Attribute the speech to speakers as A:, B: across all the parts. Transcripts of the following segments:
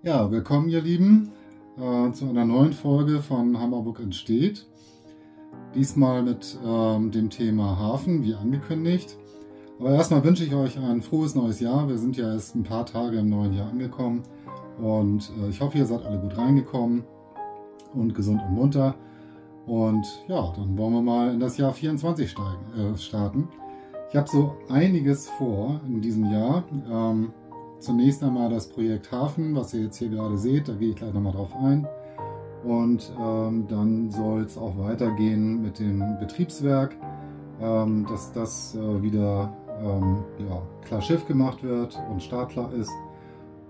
A: Ja, willkommen ihr Lieben zu einer neuen Folge von Hammerburg entsteht. Diesmal mit dem Thema Hafen, wie angekündigt. Aber erstmal wünsche ich euch ein frohes neues Jahr. Wir sind ja erst ein paar Tage im neuen Jahr angekommen und ich hoffe, ihr seid alle gut reingekommen und gesund und munter. Und ja, dann wollen wir mal in das Jahr 24 starten. Ich habe so einiges vor in diesem Jahr. Zunächst einmal das Projekt Hafen, was ihr jetzt hier gerade seht, da gehe ich gleich nochmal drauf ein. Und dann soll es auch weitergehen mit dem Betriebswerk, dass das wieder klar Schiff gemacht wird und startklar ist.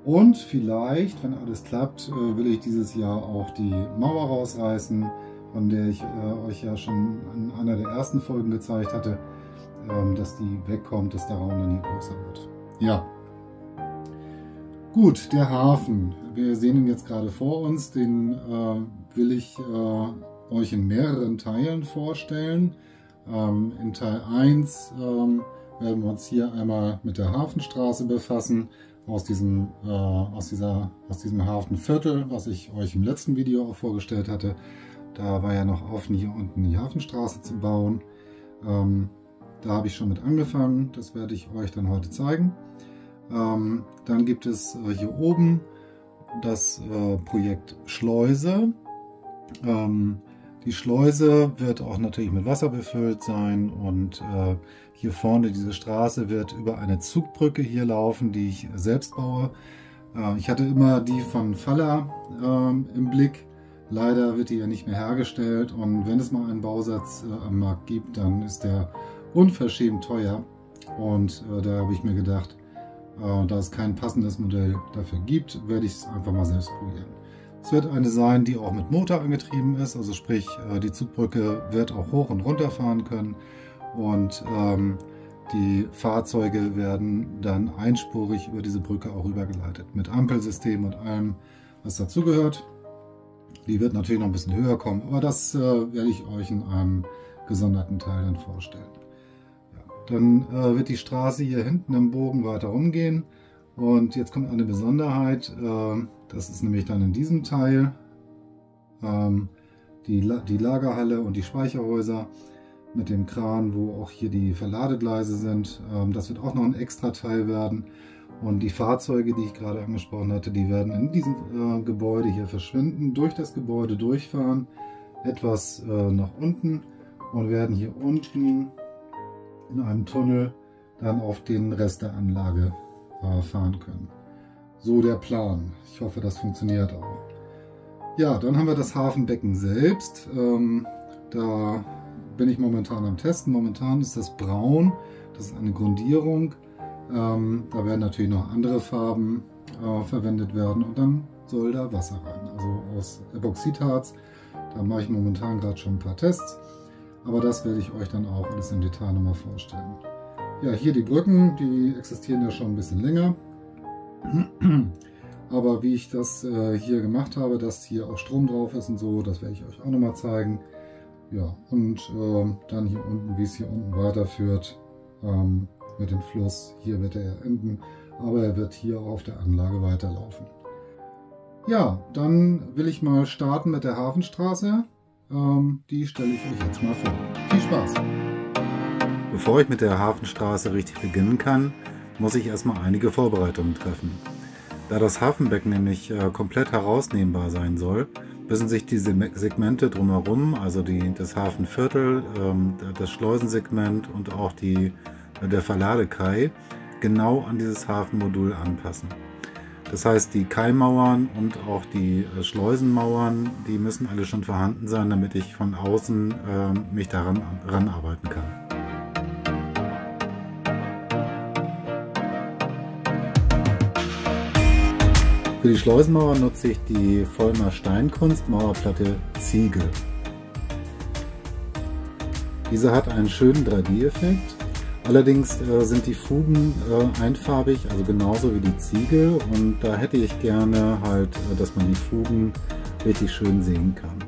A: Und vielleicht, wenn alles klappt, will ich dieses Jahr auch die Mauer rausreißen, von der ich euch ja schon in einer der ersten Folgen gezeigt hatte, dass die wegkommt, dass der Raum dann hier größer wird. Ja. Gut, der Hafen. Wir sehen ihn jetzt gerade vor uns. Den will ich euch in mehreren Teilen vorstellen. In Teil 1 werden wir uns hier einmal mit der Hafenstraße befassen, aus diesem Hafenviertel, was ich euch im letzten Video auch vorgestellt hatte. Da war ja noch offen, hier unten die Hafenstraße zu bauen. Da habe ich schon mit angefangen. Das werde ich euch dann heute zeigen. Dann gibt es hier oben das Projekt Schleuse. Die Schleuse wird auch natürlich mit Wasser befüllt sein und hier vorne diese Straße wird über eine Zugbrücke hier laufen, die ich selbst baue. Ich hatte immer die von Faller im Blick. Leider wird die ja nicht mehr hergestellt und wenn es mal einen Bausatz am Markt gibt, dann ist der unverschämt teuer und da habe ich mir gedacht, da es kein passendes Modell dafür gibt, werde ich es einfach mal selbst probieren. Es wird eine sein, die auch mit Motor angetrieben ist, also sprich die Zugbrücke wird auch hoch und runter fahren können und die Fahrzeuge werden dann einspurig über diese Brücke auch rübergeleitet mit Ampelsystem und allem, was dazugehört. Die wird natürlich noch ein bisschen höher kommen, aber das werde ich euch in einem gesonderten Teil dann vorstellen. Dann wird die Straße hier hinten im Bogen weiter rumgehen und jetzt kommt eine Besonderheit, das ist nämlich dann in diesem Teil die Lagerhalle und die Speicherhäuser mit dem Kran, wo auch hier die Verladegleise sind. Das wird auch noch ein extra Teil werden und die Fahrzeuge, die ich gerade angesprochen hatte, die werden in diesem Gebäude hier verschwinden, durch das Gebäude durchfahren, etwas nach unten und werden hier unten in einem Tunnel dann auf den Rest der Anlage fahren können. So der Plan. Ich hoffe, das funktioniert auch. Ja, dann haben wir das Hafenbecken selbst. Da bin ich momentan am Testen. Momentan ist das braun. Das ist eine Grundierung. Da werden natürlich noch andere Farben verwendet werden und dann soll da Wasser rein. Also aus Epoxidharz. Da mache ich momentan gerade schon ein paar Tests. Aber das werde ich euch dann auch alles im Detail nochmal vorstellen. Ja, hier die Brücken, die existieren ja schon ein bisschen länger. Aber wie ich das hier gemacht habe, dass hier auch Strom drauf ist und so, das werde ich euch auch nochmal zeigen. Ja, und dann hier unten, wie es hier unten weiterführt mit dem Fluss. Hier wird er enden, aber er wird hier auch auf der Anlage weiterlaufen. Ja, dann will ich mal starten mit der Hafenstraße. Die stelle ich euch jetzt mal vor. Viel Spaß! Bevor ich mit der Hafenstraße richtig beginnen kann, muss ich erstmal einige Vorbereitungen treffen. Da das Hafenbecken nämlich komplett herausnehmbar sein soll, müssen sich diese Segmente drumherum, also das Hafenviertel, das Schleusensegment und auch der Verladekai, genau an dieses Hafenmodul anpassen. Das heißt, die Kaimauern und auch die Schleusenmauern, die müssen alle schon vorhanden sein, damit ich von außen mich daran ranarbeiten kann. Für die Schleusenmauer nutze ich die Vollmer Steinkunst Mauerplatte Ziegel. Diese hat einen schönen 3D-Effekt. Allerdings sind die Fugen einfarbig, also genauso wie die Ziegel, und da hätte ich gerne halt, dass man die Fugen richtig schön sehen kann.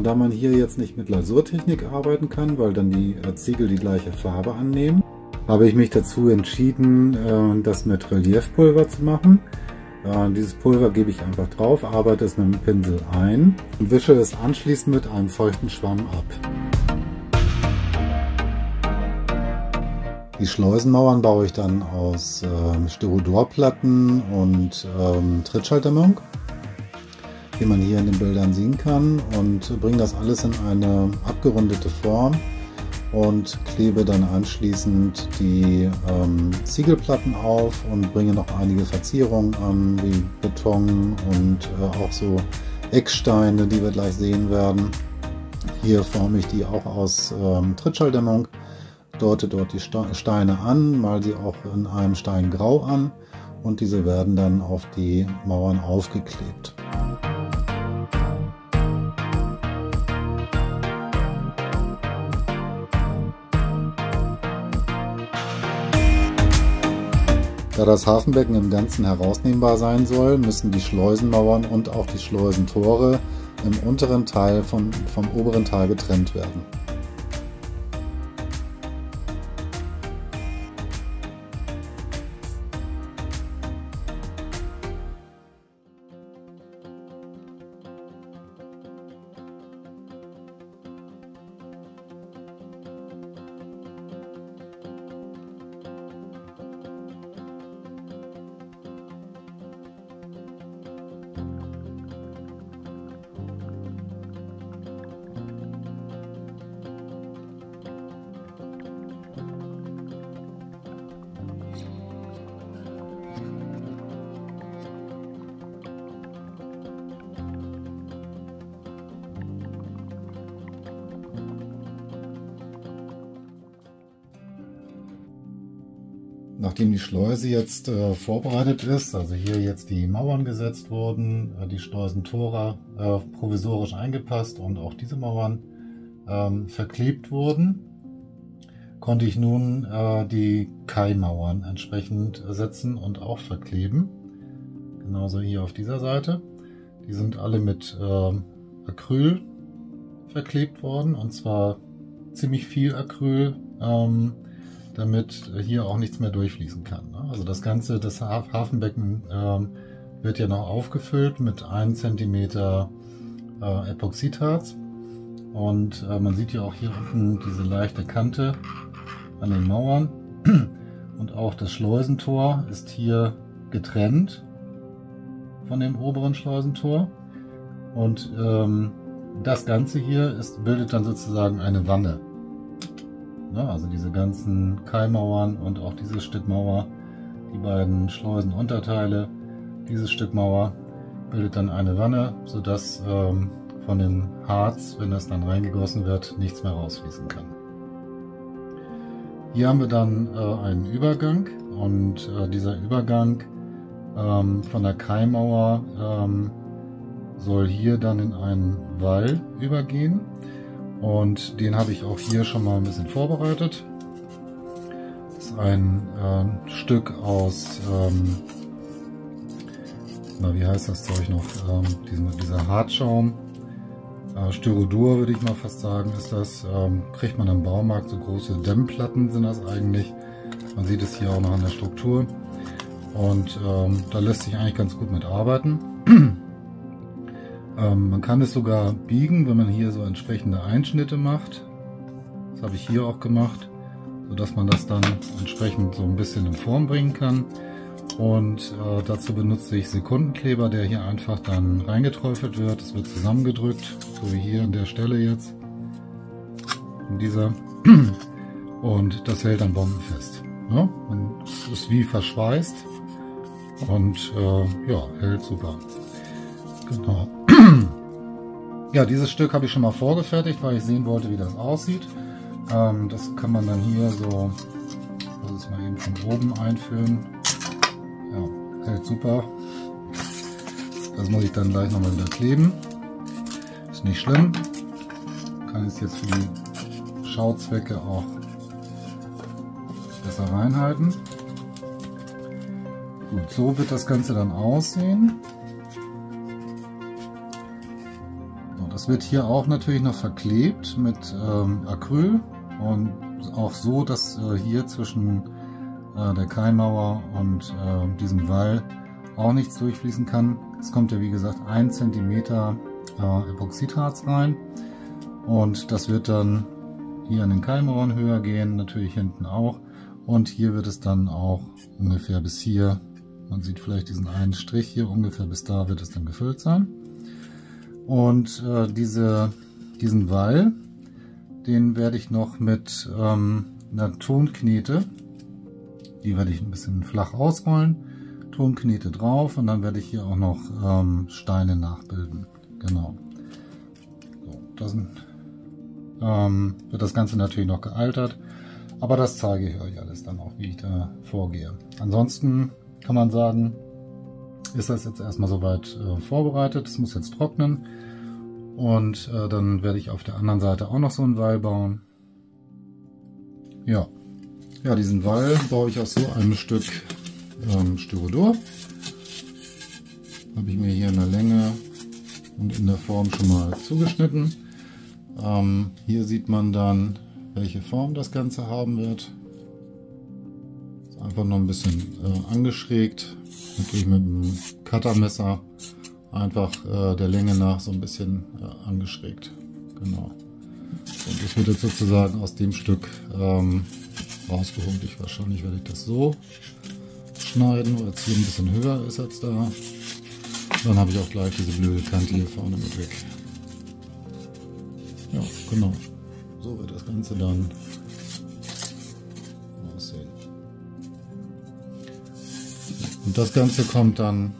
A: Da man hier jetzt nicht mit Lasurtechnik arbeiten kann, weil dann die Ziegel die gleiche Farbe annehmen, habe ich mich dazu entschieden, das mit Reliefpulver zu machen. Dieses Pulver gebe ich einfach drauf, arbeite es mit dem Pinsel ein und wische es anschließend mit einem feuchten Schwamm ab. Die Schleusenmauern baue ich dann aus Styrodorplatten und Trittschalldämmung, wie man hier in den Bildern sehen kann, und bringe das alles in eine abgerundete Form und klebe dann anschließend die Ziegelplatten auf und bringe noch einige Verzierungen an, wie Beton und auch so Ecksteine, die wir gleich sehen werden. Hier forme ich die auch aus Trittschalldämmung, deute dort die Steine an, mal sie auch in einem Stein grau an und diese werden dann auf die Mauern aufgeklebt. Da das Hafenbecken im Ganzen herausnehmbar sein soll, müssen die Schleusenmauern und auch die Schleusentore im unteren Teil vom oberen Teil getrennt werden. Nachdem die Schleuse jetzt vorbereitet ist, also hier jetzt die Mauern gesetzt wurden, die Schleusentore provisorisch eingepasst und auch diese Mauern verklebt wurden, konnte ich nun die Kaimauern entsprechend setzen und auch verkleben. Genauso hier auf dieser Seite. Die sind alle mit Acryl verklebt worden, und zwar ziemlich viel Acryl, damit hier auch nichts mehr durchfließen kann. Also das Ganze, das Hafenbecken wird ja noch aufgefüllt mit 1 cm Epoxidharz, und man sieht ja auch hier unten diese leichte Kante an den Mauern, und auch das Schleusentor ist hier getrennt von dem oberen Schleusentor, und das Ganze hier bildet dann sozusagen eine Wanne. Also diese ganzen Kaimauern und auch dieses Stück Mauer, die beiden Schleusenunterteile, dieses Stück Mauer bildet dann eine Wanne, sodass von dem Harz, wenn das dann reingegossen wird, nichts mehr rausfließen kann. Hier haben wir dann einen Übergang, und dieser Übergang von der Kaimauer soll hier dann in einen Wall übergehen. Und den habe ich auch hier schon mal ein bisschen vorbereitet. Das ist ein Stück aus, wie heißt das Zeug noch, dieser Hartschaum, Styrodor würde ich mal fast sagen, ist das. Kriegt man im Baumarkt, so große Dämmplatten sind das eigentlich. Man sieht es hier auch noch an der Struktur. Und da lässt sich eigentlich ganz gut mit arbeiten. Man kann es sogar biegen, wenn man hier so entsprechende Einschnitte macht. Das habe ich hier auch gemacht, sodass man das dann entsprechend so ein bisschen in Form bringen kann. Und dazu benutze ich Sekundenkleber, der hier einfach dann reingeträufelt wird. Es wird zusammengedrückt, so wie hier an der Stelle jetzt. In dieser. Und das hält dann bombenfest. Ja? Und es ist wie verschweißt und ja, hält super. Genau. Ja, dieses Stück habe ich schon mal vorgefertigt, weil ich sehen wollte, wie das aussieht. Das kann man dann hier so, das ist mal eben von oben einführen. Ja, hält super. Das muss ich dann gleich nochmal wieder kleben. Ist nicht schlimm. Kann es jetzt für die Schauzwecke auch besser reinhalten. Gut, so wird das Ganze dann aussehen. Das wird hier auch natürlich noch verklebt mit Acryl, und auch so, dass hier zwischen der Kaimauer und diesem Wall auch nichts durchfließen kann. Es kommt ja wie gesagt 1 cm Epoxidharz rein und das wird dann hier an den Keilmauern höher gehen, natürlich hinten auch, und hier wird es dann auch ungefähr bis hier, man sieht vielleicht diesen einen Strich hier, ungefähr bis da wird es dann gefüllt sein. Und diesen Wall, den werde ich noch mit einer Tonknete, die werde ich ein bisschen flach ausrollen, Tonknete drauf, und dann werde ich hier auch noch Steine nachbilden. Genau. So, das wird das Ganze natürlich noch gealtert, aber das zeige ich euch alles dann auch, wie ich da vorgehe. Ansonsten kann man sagen, ist das jetzt erstmal soweit vorbereitet. Es muss jetzt trocknen und dann werde ich auf der anderen Seite auch noch so einen Wall bauen. Ja, diesen Wall baue ich aus so einem Stück Styrodor. Habe ich mir hier in der Länge und in der Form schon mal zugeschnitten. Hier sieht man dann, welche Form das Ganze haben wird. Ist einfach noch ein bisschen angeschrägt, natürlich mit dem Cuttermesser einfach der Länge nach so ein bisschen angeschrägt. Genau. Und das wird jetzt sozusagen aus dem Stück rausgeholt. Wahrscheinlich werde ich das so schneiden, weil es hier ein bisschen höher ist als da. Dann habe ich auch gleich diese blöde Kante hier vorne mit weg. Ja, genau. So wird das Ganze dann aussehen. Und das Ganze kommt dann,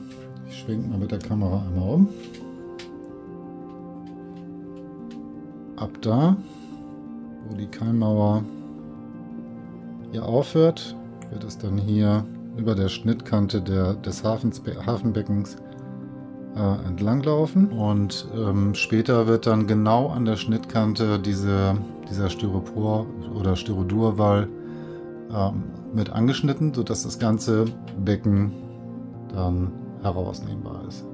A: ich schwenke mal mit der Kamera einmal um. Ab da, wo die Keilmauer hier aufhört, wird es dann hier über der Schnittkante des Hafenbeckens entlang laufen, und später wird dann genau an der Schnittkante dieser Styropor- oder Styrodurwall mit angeschnitten, sodass das ganze Becken dann herausnehmbar ist.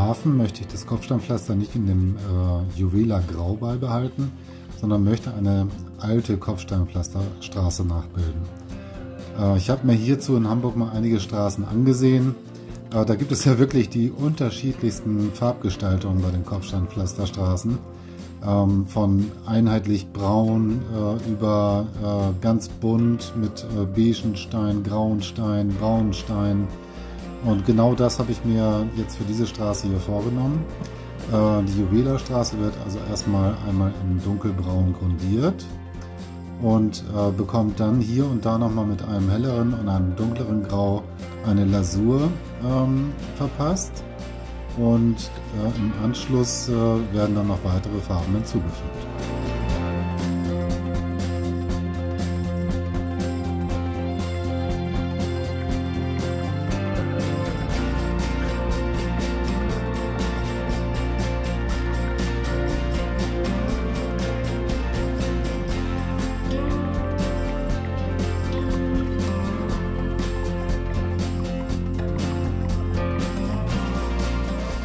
A: Hafen möchte ich das Kopfsteinpflaster nicht in dem Juvela Grau beibehalten, sondern möchte eine alte Kopfsteinpflasterstraße nachbilden. Ich habe mir hierzu in Hamburg mal einige Straßen angesehen. Da gibt es ja wirklich die unterschiedlichsten Farbgestaltungen bei den Kopfsteinpflasterstraßen. Von einheitlich braun über ganz bunt mit beigen Stein, grauen Stein, braunen Stein. Und genau das habe ich mir jetzt für diese Straße hier vorgenommen. Die Juvela-Straße wird also erstmal einmal in dunkelbraun grundiert und bekommt dann hier und da nochmal mit einem helleren und einem dunkleren Grau eine Lasur verpasst. Und im Anschluss werden dann noch weitere Farben hinzugefügt.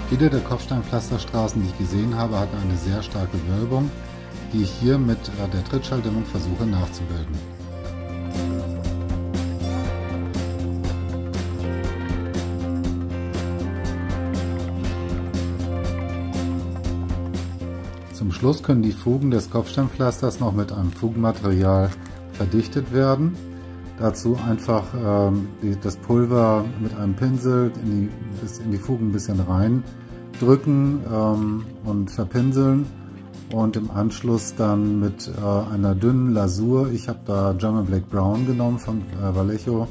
A: Jede der Kopfsteinpflasterstraßen, die ich gesehen habe, hat eine sehr starke Wölbung, die ich hier mit der Trittschalldämmung versuche nachzubilden. Zum Schluss können die Fugen des Kopfsteinpflasters noch mit einem Fugenmaterial verdichtet werden. Dazu einfach das Pulver mit einem Pinsel in die Fugen ein bisschen reindrücken und verpinseln und im Anschluss dann mit einer dünnen Lasur, ich habe da German Black Brown genommen von Vallejo,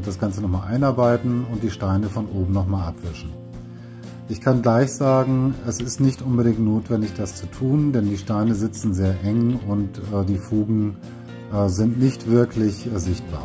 A: das Ganze nochmal einarbeiten und die Steine von oben nochmal abwischen. Ich kann gleich sagen, es ist nicht unbedingt notwendig, das zu tun, denn die Steine sitzen sehr eng und die Fugen sind nicht wirklich sichtbar.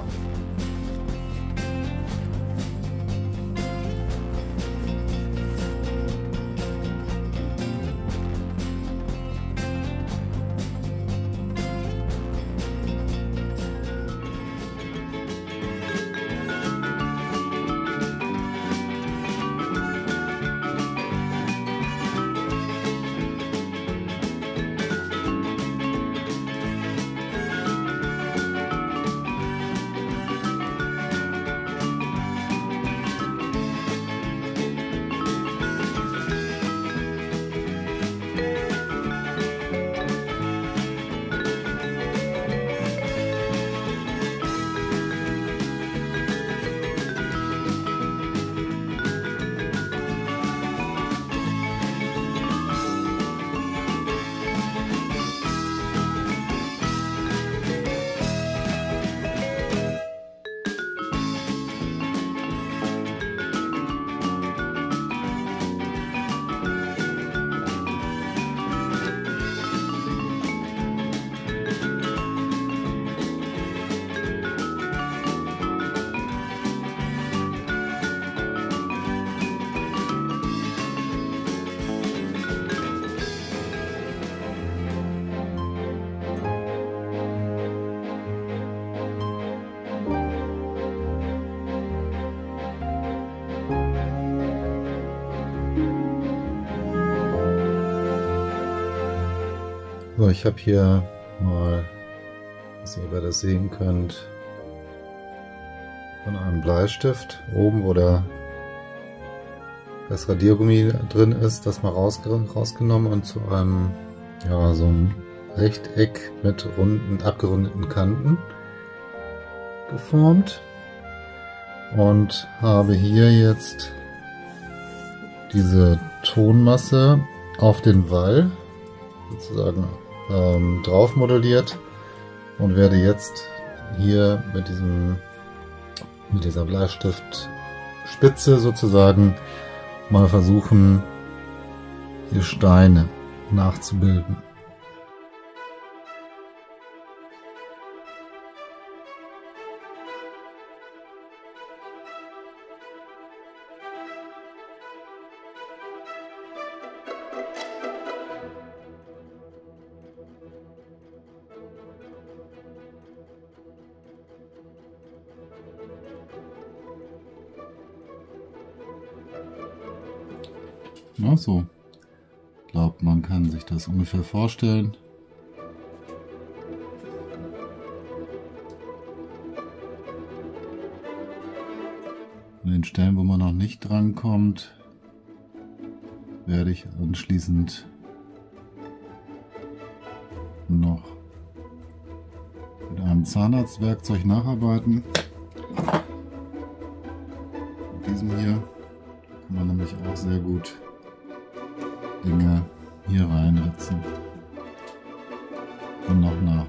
A: So, ich habe hier mal, dass ihr das sehen könnt, von einem Bleistift oben, wo das Radiergummi drin ist, das mal rausgenommen und zu einem, ja, so einem Rechteck mit runden, abgerundeten Kanten geformt und habe hier jetzt diese Tonmasse auf den Wall sozusagen drauf modelliert und werde jetzt hier mit dieser Bleistiftspitze sozusagen mal versuchen, hier Steine nachzubilden. Na, so. Ich glaube, man kann sich das ungefähr vorstellen. An den Stellen, wo man noch nicht dran kommt, werde ich anschließend noch mit einem Zahnarztwerkzeug nacharbeiten. Mit diesem hier kann man nämlich auch sehr gut Dinge hier reinritzen und noch nach.